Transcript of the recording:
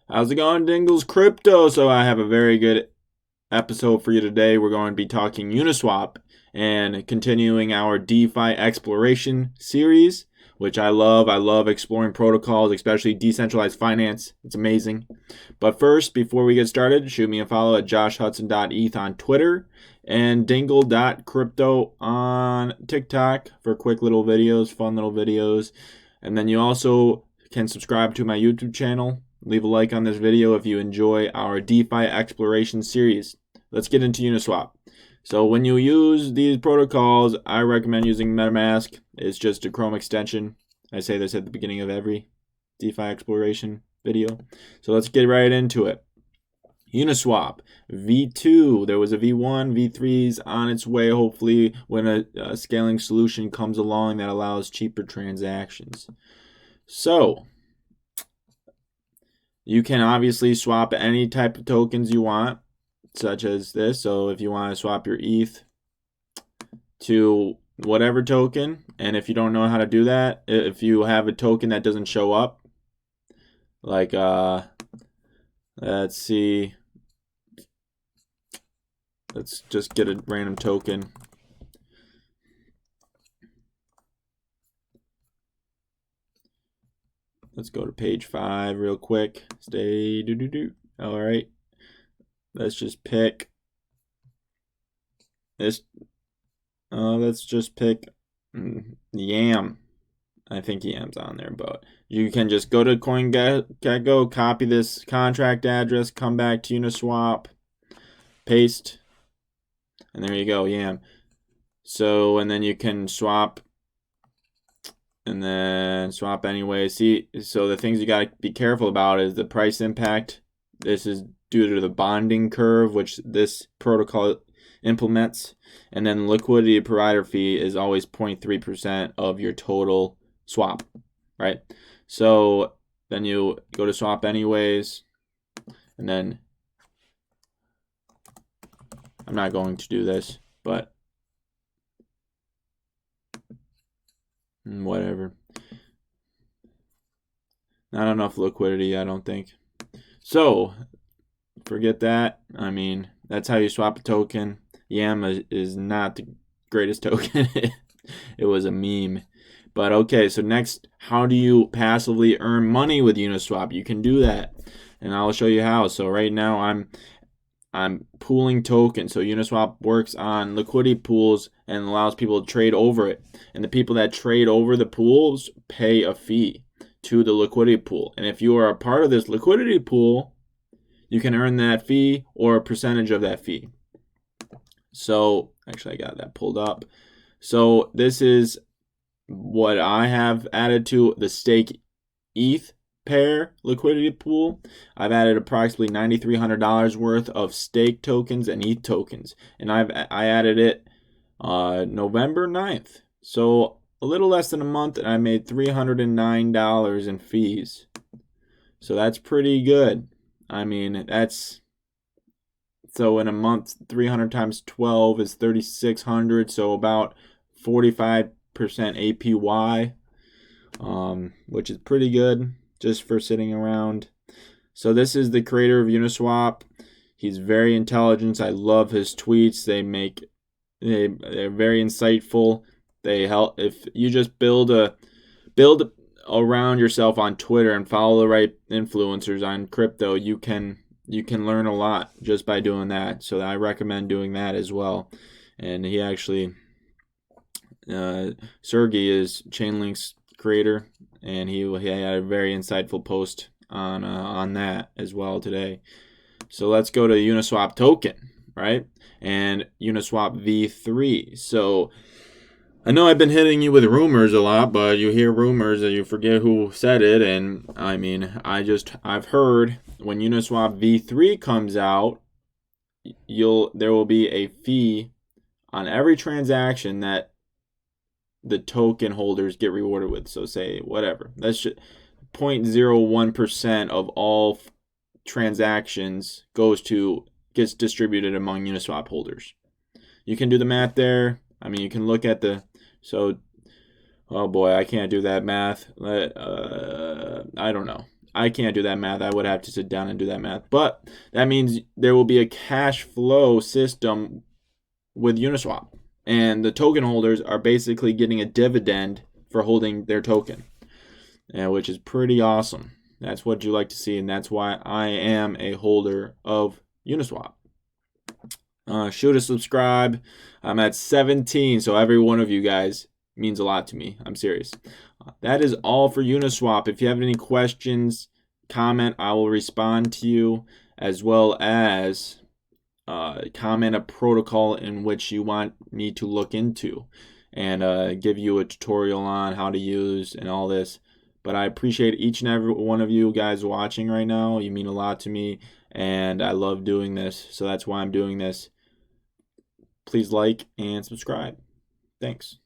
How's it going, Dingles Crypto? So I have a very good episode for you today. We're going to be talking Uniswap and continuing our DeFi exploration series, which I love. I love exploring protocols, especially decentralized finance. It's amazing. But first, before we get started, shoot me a follow at joshhudson.eth on Twitter and dingle.crypto on TikTok for quick little videos, fun little videos. And then you also can subscribe to my YouTube channel. Leave a like on this video if you enjoy our DeFi exploration series. Let's get into Uniswap. So when you use these protocols, I recommend using MetaMask. It's just a Chrome extension. I say this at the beginning of every DeFi exploration video. So let's get right into it. Uniswap V2. There was a V1, V3's on its way, hopefully, when a scaling solution comes along that allows cheaper transactions. So you can obviously swap any type of tokens you want, such as this. So if you want to swap your ETH to whatever token, and if you don't know how to do that, if you have a token that doesn't show up, like let's see, let's just get a random token. Let's go to page 5 real quick. Stay All right. Let's just pick this. Let's just pick Yam. I think Yam's on there, but you can just go to CoinGecko, copy this contract address, come back to Uniswap, paste, and there you go, Yam. So, and then you can swap. And then swap anyway. See, so the things you got to be careful about is the price impact. This is due to the bonding curve, which this protocol implements. And then liquidity provider fee is always 0.3% of your total swap, right? So then you go to swap anyways. And then I'm not going to do this, but whatever. Not enough liquidity, I don't think. So, forget that. I mean, that's how you swap a token. Yam is not the greatest token. It was a meme. But okay, so next, how do you passively earn money with Uniswap? You can do that, and I'll show you how. So right now, I'm pooling tokens. So Uniswap works on liquidity pools and allows people to trade over it. And the people that trade over the pools pay a fee to the liquidity pool. And if you are a part of this liquidity pool, you can earn that fee or a percentage of that fee. So actually, I got that pulled up. So this is what I have added to the stake ETH pair liquidity pool. I've added approximately $9,300 worth of stake tokens and ETH tokens, and I added it November 9th. So a little less than a month, and I made $309 in fees. So that's pretty good. I mean, that's so in a month, 300 times 12 is 3,600. So about 45% APY, which is pretty good just for sitting around. So this is the creator of Uniswap. He's very intelligent. I love his tweets. They're very insightful. They help if you just build around yourself on Twitter and follow the right influencers on crypto. You can learn a lot just by doing that. So I recommend doing that as well. And he actually Sergey is Chainlink's creator, and he had a very insightful post on that as well today. So let's go to Uniswap token, right? And Uniswap V3. So I know I've been hitting you with rumors a lot, but you hear rumors and you forget who said it. And I mean, I've heard when Uniswap V3 comes out, there will be a fee on every transaction that the token holders get rewarded with. So say whatever, that's just 0.01% of all transactions gets distributed among Uniswap holders. You can do the math there. I mean, you can look at oh boy, I can't do that math. I don't know. I can't do that math. I would have to sit down and do that math. But that means there will be a cash flow system with Uniswap. And the token holders are basically getting a dividend for holding their token, which is pretty awesome. That's what you like to see, and that's why I am a holder of Uniswap. Shoot a subscribe. I'm at 17, so every one of you guys means a lot to me. I'm serious. That is all for Uniswap. If you have any questions, comment. I will respond to you, as well as comment a protocol in which you want me to look into, and give you a tutorial on how to use and all this. But I appreciate each and every one of you guys watching right now. You mean a lot to me, and I love doing this, so that's why I'm doing this. Please like and subscribe. Thanks.